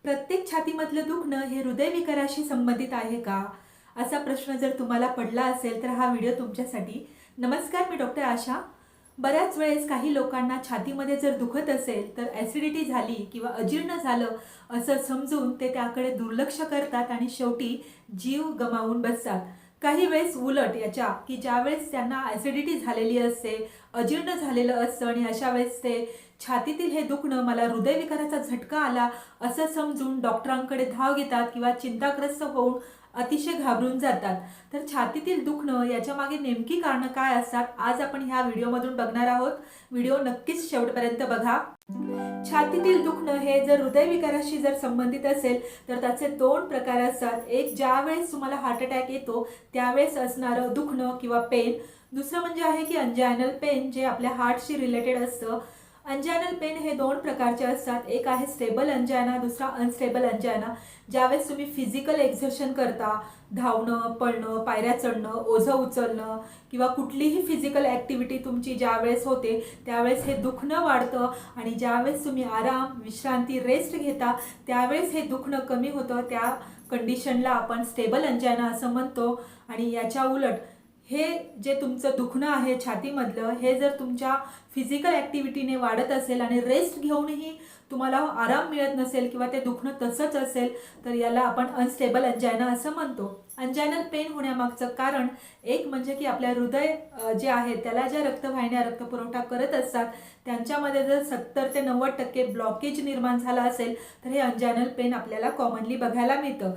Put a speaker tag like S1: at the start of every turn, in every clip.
S1: प्रत्येक छातीमधलं दुखणं हे हृदयविकाराशी संबंधित आहे का? असा प्रश्न जर तुम्हाला पडला असेल तर हा व्हिडिओ तुमच्यासाठी. नमस्कार, मी डॉक्टर आशा. बऱ्याच वेळेस काही लोकांना छातीमध्ये जर दुखत असेल तर ॲसिडिटी झाली किंवा अजीर्ण झालं असं समजून ते त्याकडे दुर्लक्ष करतात आणि शेवटी जीव गमावून बसतात. काही वेळेस उलट याच्या की ज्यावेळेस त्यांना ॲसिडिटी झालेली असते, अजीर्ण झालेलं असतं आणि अशा वेळेस ते छातीतील हे दुखणं मला हृदयविकाराचा झटका आला असं समजून डॉक्टरांकडे धाव घेतात किंवा चिंताग्रस्त होऊन अतिशय घाबरून जातात. तर छातीतील दुखणं याच्यामागे नेमकी कारणं काय असतात, आज आपण ह्या व्हिडिओमधून बघणार आहोत. व्हिडिओ नक्कीच शेवटपर्यंत बघा. छातीतील दुखणं हे जर हृदयविकाराशी जर संबंधित असेल तर त्याचे दोन प्रकार असतात. एक, ज्यावेळेस तुम्हाला हार्ट अटॅक येतो त्यावेळेस असणारं दुखणं किंवा पेन. दुसरं म्हणजे आहे की अंजायनल पेन, जे आपल्या हार्टशी रिलेटेड असतं. अंजायनल पेन हे दोन प्रकारचे असतात. एक आहे स्टेबल अंजायना, दुसरा अनस्टेबल अंजायना. ज्यावेळेस तुम्ही फिजिकल एक्झर्शन करता, धावणं, पळणं, पायऱ्या चढणं, ओझं उचलणं किंवा कुठलीही फिजिकल ॲक्टिव्हिटी तुमची ज्यावेळेस होते त्यावेळेस हे दुखणं वाढतं आणि ज्यावेळेस तुम्ही आराम, विश्रांती, रेस्ट घेता त्यावेळेस हे दुखणं कमी होतं. त्या कंडिशनला आपण स्टेबल अंजायना असं म्हणतो. आणि याच्या उलट हे जे तुमचं दुखणं आहे छातीमधलं, हे जर तुमच्या फिजिकल ॲक्टिव्हिटीने वाढत असेल आणि रेस्ट घेऊनही तुम्हाला आराम मिळत नसेल किंवा ते दुखणं तसंच असेल तर याला आपण अनस्टेबल अंजायना असं म्हणतो. अंजायनल पेन होण्यामागचं कारण एक म्हणजे की आपल्या हृदय जे आहे त्याला ज्या रक्तवाहिन्या रक्तपुरवठा करत असतात त्यांच्यामध्ये जर 70 ते 90% ब्लॉकेज निर्माण झाला असेल तर हे अंजायनल पेन आपल्याला कॉमनली बघायला मिळतं.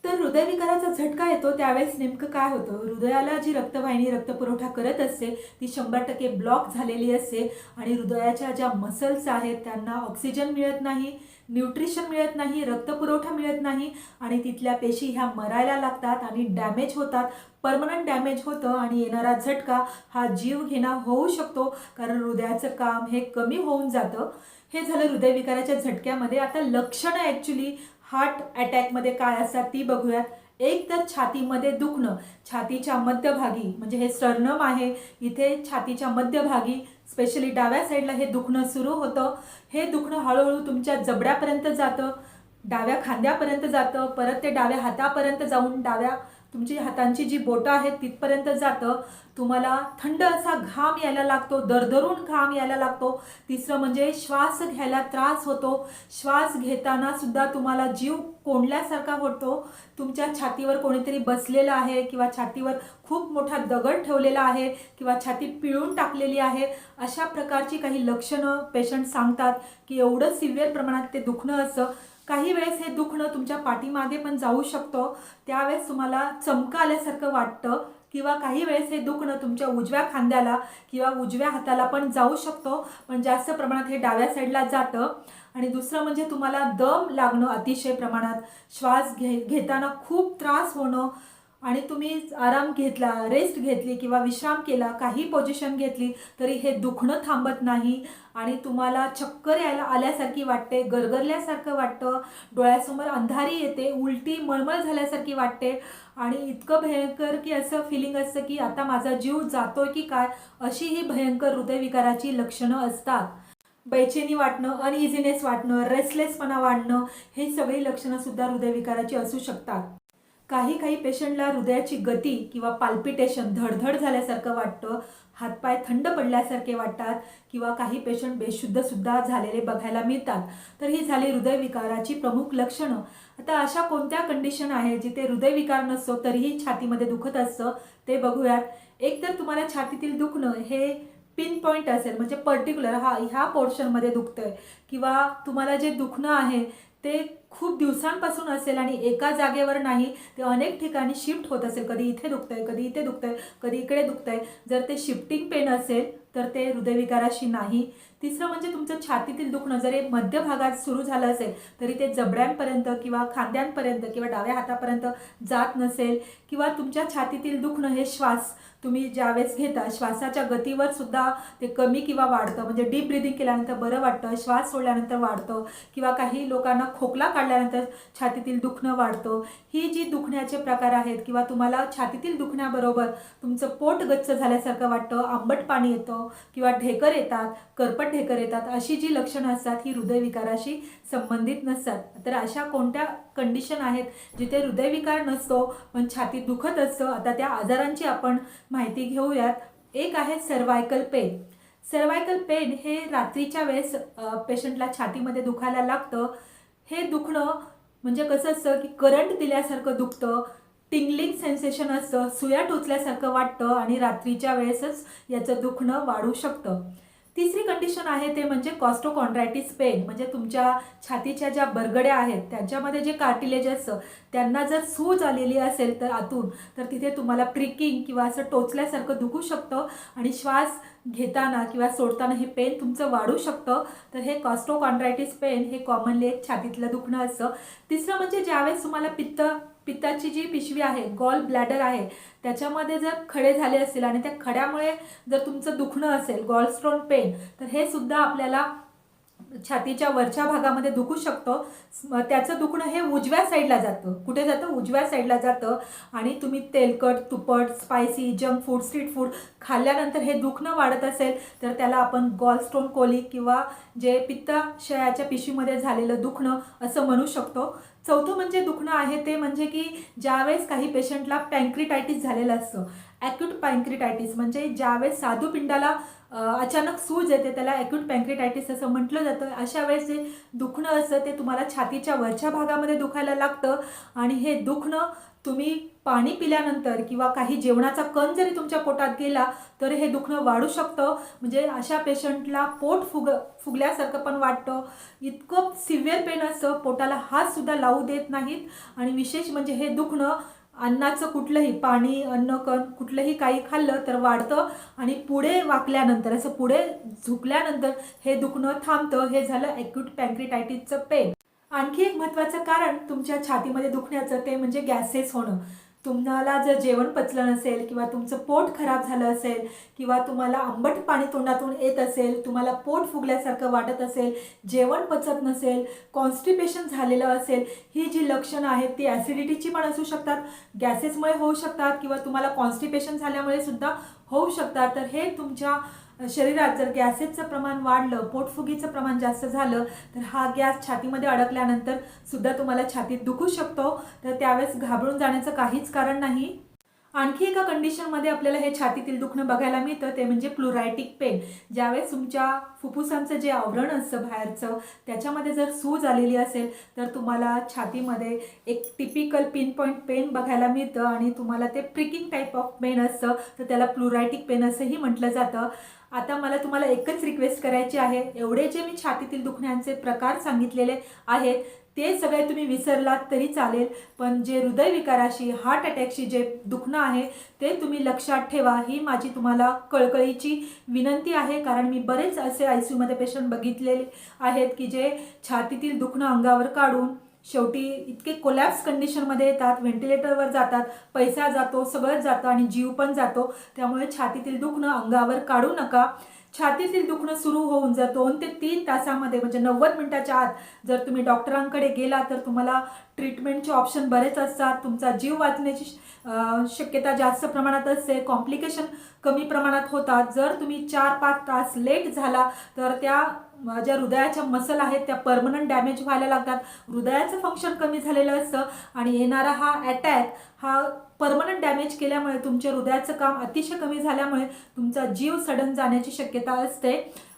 S1: तर हृदयविकाराचा झटका येतो त्यावेळेस नेमकं काय होतं, हृदयाला जी रक्तवाहिनी रक्तपुरवठा करत असते ती 100% ब्लॉक झालेली असते आणि हृदयाच्या ज्या मसल्स आहेत त्यांना ऑक्सिजन मिळत नाही, न्यूट्रिशन मिळत नाही, रक्तपुरवठा मिळत नाही आणि तिथल्या पेशी ह्या मरायला लागतात आणि डॅमेज होतात. परमनंट डॅमेज होतं आणि येणारा झटका हा जीवघेणा होऊ शकतो, कारण हृदयाचं काम हे कमी होऊन जातं. हे झालं हृदयविकाराच्या झटक्यामध्ये. आता लक्षणं ॲक्च्युली हार्ट अटॅकमध्ये काय असतात ती बघूयात. एक तर छातीमध्ये दुखणं, छातीच्या मध्यभागी म्हणजे हे स्टर्नम आहे, इथे छातीच्या मध्यभागी स्पेशली डाव्या साईडला हे दुखणं सुरू होतं. हे दुखणं हळूहळू तुमच्या जबड्यापर्यंत जातं, डाव्या खांद्यापर्यंत जातं, परत ते डाव्या हातापर्यंत जाऊन डाव्या तुमची हातांची जी बोटं आहेत तिथपर्यंत जातं. तुम्हाला थंड असा घाम यायला लागतो, दरदरून घाम यायला लागतो. तिसरं म्हणजे श्वास घ्यायला त्रास होतो. श्वास घेताना सुद्धा तुम्हाला जीव कोंडल्यासारखा होतो. तुमच्या छातीवर कोणीतरी बसलेलं आहे किंवा छातीवर खूप मोठा दगड ठेवलेला आहे किंवा छाती पिळून टाकलेली आहे, अशा प्रकारची काही लक्षणं पेशंट सांगतात की एवढं सिव्हिअर प्रमाणात ते दुखणं असतं. काही वेळेस हे दुखणं तुमच्या पाठीमागे पण जाऊ शकतो, त्यावेळेस तुम्हाला चमका आल्यासारखं वाटतं किंवा काही वेळेस हे दुखणं तुमच्या उजव्या खांद्याला किंवा उजव्या हाताला पण जाऊ शकतो, पण जास्त प्रमाणात हे डाव्या साईडला जातं. आणि दुसरं म्हणजे तुम्हाला दम लागणं अतिशय प्रमाणात, श्वास घेताना खूप त्रास होणं आणि तुम्ही आराम घेतला, रेस्ट घेतली किंवा विश्राम केला, काही पोझिशन घेतली तरी हे दुखणं थांबत नाही आणि तुम्हाला चक्कर आल्यासारखी वाटते, गरगरल्यासारखं वाटतं, डोळ्यासमोर अंधारी येते, उलटी मळमळ झाल्यासारखी वाटते आणि इतकं भयंकर की असं फिलिंग असतं की आता माझा जीव जातोय की काय, अशी ही भयंकर हृदयविकाराची लक्षणं असतात. बेचैनी वाटणं, अनइझीनेस वाटणं, रेस्टलेसपणा वाढणं, हे सगळी लक्षणं सुद्धा हृदयविकाराची असू शकतात. काही काही पेशंटला हृदयाची गती किंवा पाल्पिटेशन, धडधड झाल्यासारखं वाटतं, हातपाय थंड पडल्यासारखे वाटतात किंवा काही पेशंट बेशुद्धसुद्धा झालेले बघायला मिळतात. तर ही झाली हृदयविकाराची प्रमुख लक्षणं. आता अशा कोणत्या कंडिशन आहे जिथे हृदयविकार नसतो तरीही छातीमध्ये दुखत असतं ते बघूयात. एक तर तुम्हाला छातीतील दुखणं हे पिन पॉईंट असेल, म्हणजे पर्टिक्युलर ह्या पोर्शनमध्ये दुखतंय किंवा तुम्हाला जे दुखणं आहे ते खूप दिवसांपासून असेल आणि एका जागेवर नाही, ते अनेक ठिकाणी शिफ्ट होत असेल, कधी इथे दुखतंय, कधी इथे दुखतंय, कधी इकडे दुखतंय, जर ते शिफ्टिंग पेन असेल तर ते हृदयविकाराशी नाही. तिसरं म्हणजे तुमचं छातीतील दुखणं जर एक मध्य भागात सुरू झालं असेल तरी ते जबड्यांपर्यंत किंवा खांद्यांपर्यंत किंवा डाव्या हातापर्यंत जात नसेल किंवा तुमच्या छातीतील दुखणं हे श्वास तुम्ही ज्यावेळेस घेता श्वासाच्या गतीवर सुद्धा ते कमी किंवा वाढतं, म्हणजे डीप ब्रिदिंग केल्यानंतर बरं वाटतं, श्वास सोडल्यानंतर वाढतं किंवा काही लोकांना खोकला काढल्यानंतर छातीतील दुखणं वाढतं. ही जी दुखण्याचे प्रकार आहेत किंवा तुम्हाला छातीतील दुखण्याबरोबर तुमचं पोट गच्च झाल्यासारखं वाटतं, आंबट पाणी येतं किंवा ढेकर येतात, करपट ढेकर येतात अशी जी लक्षणं असतात ही हृदयविकाराशी संबंधित नसतात. तर अशा कोणत्या कंडिशन आहेत जिथे हृदयविकार नसतो पण छातीत दुखत असतं? आता त्या आजारांची आपण माहिती घेऊयात. एक आहे सर्वायकल पेन. सर्वायकल पेन हे रात्रीच्या वेळेस पेशंटला छातीमध्ये दुखायला लागतं. हे दुखणं म्हणजे कसं असतं की करंट दिल्यासारखं दुखतं, टिंगलिंग सेन्सेशन असतं, सुया टोचल्यासारखं वाटतं आणि रात्रीच्या वेळेसच याचं दुखणं वाढू शकतं. तिसरी कंडिशन आहे ते म्हणजे कॉस्टोकॉन्ड्रायटिस पेन, म्हणजे तुमच्या छातीच्या ज्या बरगड्या आहेत त्यांच्यामध्ये जे कार्टिलेज असतं त्यांना जर सूज आलेली असेल तर आतून, तर तिथे तुम्हाला प्रिकिंग किंवा असं टोचल्यासारखं दुखू शकतं आणि श्वास घेताना किंवा सोडताना हे पेन तुमचं वाढू शकतं. तर हे कॉस्टोकॉन्ड्रायटिस पेन हे कॉमनली एक छातीतलं दुखणं असतं. तिसरं म्हणजे ज्यावेळेस तुम्हाला पित्ताची जी पिशवी आहे, गॉल ब्लॅडर आहे, त्याच्यामध्ये जर खडे झाले असतील आणि त्या खड्यामुळे जर तुमचं दुखणं असेल, गॉलस्टोन पेन, तर हे सुद्धा आपल्याला छातीच्या वरच्या भागामध्ये दुखू शकतं. त्याचं दुखणं हे उजव्या साईडला जातं. कुठे जातं? उजव्या साईडला जातं. आणि तुम्ही तेलकट, तुपट, spicy, junk food, street food खाल्ल्यानंतर हे दुखणं वाढत असेल तर त्याला आपण गॉलस्टोन कोलिक किंवा जे पित्ताशयाच्या पिशवीमध्ये झालेलं दुखणं असं म्हणू शकतो. चौथं म्हणजे दुखणं आहे ते म्हणजे की ज्यावेळेस काही पेशंटला पँक्रिटायटिस झालेलं असतं. ॲक्यूट पँक्रिटायटिस म्हणजे ज्यावेळेस स्वादुपिंडाला अचानक सूज येते त्याला ॲक्यूट पँक्रिटायटिस असं म्हटलं जातं. अशा वेळेस जे दुखणं असतं ते तुम्हाला छातीच्या वरच्या भागामध्ये दुखायला लागतं आणि हे दुखणं तुम्ही पाणी पिल्यानंतर किंवा काही जेवणाचा कण जरी तुमच्या पोटात गेला तर हे दुखणं वाढू शकतं. म्हणजे अशा पेशंटला पोट फुगल्यासारखं पण वाटतं. इतकं सिव्हिअर पेन असतं, पोटाला हातसुद्धा लावू देत नाहीत. आणि विशेष म्हणजे हे दुखणं अन्नाचं कुठलंही पाणी, अन्न, कण कुठलंही काही खाल्लं तर वाढतं आणि पुढे वाकल्यानंतर, असं पुढे झुकल्यानंतर हे दुखणं थांबतं. हे झालं ॲक्यूट पँक्रिटायटिसचं पेन. आणखी एक महत्त्वाचं कारण तुमच्या छातीमध्ये दुखण्याचं ते म्हणजे गॅसेस होणं. तुम्हाला जर जेवण पचलं नसेल किंवा तुमचं पोट खराब झालं असेल किंवा तुम्हाला आंबट पाणी तोंडातून येत असेल, तुम्हाला पोट फुगल्यासारखं वाटत असेल, जेवण पचत नसेल, कॉन्स्टिपेशन झालेलं असेल, ही जी लक्षणं आहेत ती ॲसिडिटीची पण असू शकतात, गॅसेसमुळे होऊ शकतात किंवा तुम्हाला कॉन्स्टिपेशन झाल्यामुळे सुद्धा होऊ शकतात. तर हे तुमच्या शरीरात जर गॅसेसचं प्रमाण वाढलं, पोटफुगीचं प्रमाण जास्त झालं तर हा गॅस छातीमध्ये अडकल्यानंतर सुद्धा तुम्हाला छातीत दुखू शकतो. तर त्यावेळेस घाबरून जाण्याचं काहीच कारण नाही. आणखी एका कंडिशनमध्ये आपल्याला हे छातीतील दुखणं बघायला मिळतं ते म्हणजे प्लुरायटिक पेन. ज्यावेळेस तुमच्या फुफ्फुसांचं जे आवरण असतं बाहेरचं त्याच्यामध्ये जर सूज आलेली असेल तर तुम्हाला छातीमध्ये एक टिपिकल पिन पॉईंट पेन बघायला मिळतं आणि तुम्हाला ते प्रिकिंग टाईप ऑफ पेन असतं, तर त्याला प्लुरायटिक पेन असंही म्हटलं जातं. आता मला तुम्हाला एकच रिक्वेस्ट करायची आहे, एवढे जे मी छातीतील दुखण्यांचे प्रकार सांगितलेले आहेत ते सगळे तुम्ही विसरलात तरी चालेल, पण जे हृदयविकाराशी, हार्ट अटॅकशी जे दुखणं आहे ते तुम्ही लक्षात ठेवा, ही माझी तुम्हाला कळकळीची विनंती आहे. कारण मी बरेच असे ICUमध्ये पेशंट बघितलेले आहेत की जे छातीतील दुखणं अंगावर काढून शेवटी इतके कोलॅप्स कंडिशनमध्ये येतात, व्हेंटिलेटरवर जातात, पैसा जातो, सगळंच जातं आणि जीव पण जातो. त्यामुळे छातीतील दुखणं अंगावर काढू नका. छातीतील दुखणं सुरू होऊन जर 2 ते 3 तासामध्ये म्हणजे 90 मिनिटाच्या आत जर तुम्ही डॉक्टरांकडे गेला तर तुम्हाला ट्रीटमेंटचे ऑप्शन बरेच असतात. तुमचा जीव वाचण्याची शक्यता जास्त प्रमाणात असते, कॉम्प्लिकेशन कमी प्रमाणात होतात. जर तुम्ही 4-5 तास लेट झाला तर त्या ज्या हृदयाच्या मसल आहेत त्या परमनंट डॅमेज व्हायला लागतात. हृदयाचं फंक्शन कमी झालेलं असतं आणि येणारा हा अटॅक हा परमनंट डॅमेज केल्यामुळे तुमच्या हृदयाचं काम अतिशय कमी झाल्यामुळे तुमचा जीव सडन जाण्याची शक्यता असते.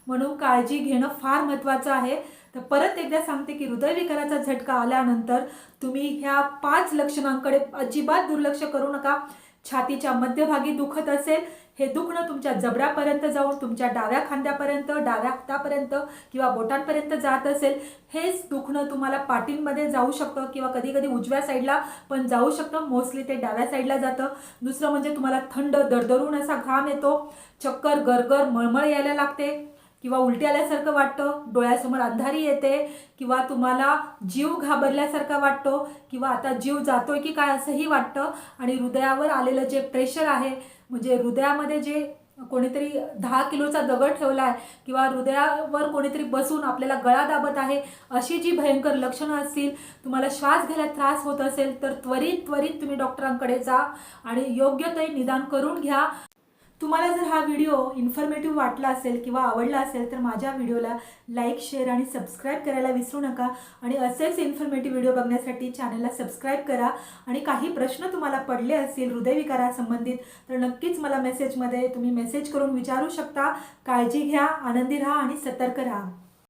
S1: म्हणून काळजी घेणं फार महत्त्वाचं आहे. तर परत एकदा सांगते की हृदयविकाराचा झटका आल्यानंतर तुम्ही ह्या 5 लक्षणांकडे अजिबात दुर्लक्ष करू नका. छातीच्या मध्यभागी दुखत असेल, हे दुखणं तुमच्या जबड्यापर्यंत जाऊन तुमच्या डाव्या खांद्यापर्यंत, डाव्या हातापर्यंत किंवा बोटांपर्यंत जात असेल, हेच दुखणं तुम्हाला पाठींमध्ये जाऊ शकतं किंवा कधी कधी उजव्या साईडला पण जाऊ शकतं. मोस्टली ते डाव्या साईडला जातं. दुसरं म्हणजे तुम्हाला थंड दरदरून असा घाम येतो, चक्कर, गरगर, मळमळ यायला लागते किंवा उलटी आल्यासारखं वाटतं, डोळ्यासमोर अंधारी येते किंवा तुम्हाला जीव घाबरल्यासारखा वाटतो किंवा आता जीव जातोय की काय असंही वाटतं. आणि हृदयावर आलेलं जे प्रेशर आहे, म्हणजे हृदयामध्ये जे कोणीतरी 10 किलोचा दगड ठेवला आहे किंवा हृदयावर कोणीतरी बसून आपल्याला गळा दाबत आहे, अशी जी भयंकर लक्षणं असतील, तुम्हाला श्वास घ्यायला त्रास होत असेल तर त्वरित तुम्ही डॉक्टरांकडे जा आणि योग्य ते निदान करून घ्या. तुम्हाला जर हा व्हिडिओ इन्फॉर्मेटिव्ह वाटला असेल किंवा आवडला असेल तर माझ्या व्हिडिओला लाईक, शेअर आणि सबस्क्राईब करायला विसरू नका. आणि असेच इन्फॉर्मेटिव्ह व्हिडिओ बघण्यासाठी चॅनलला सबस्क्राईब करा. आणि काही प्रश्न तुम्हाला पडले असतील हृदयविकारासंबंधित तर नक्कीच मला मेसेजमध्ये तुम्ही मेसेज करून विचारू शकता. काळजी घ्या, आनंदी राहा आणि सतर्क राहा.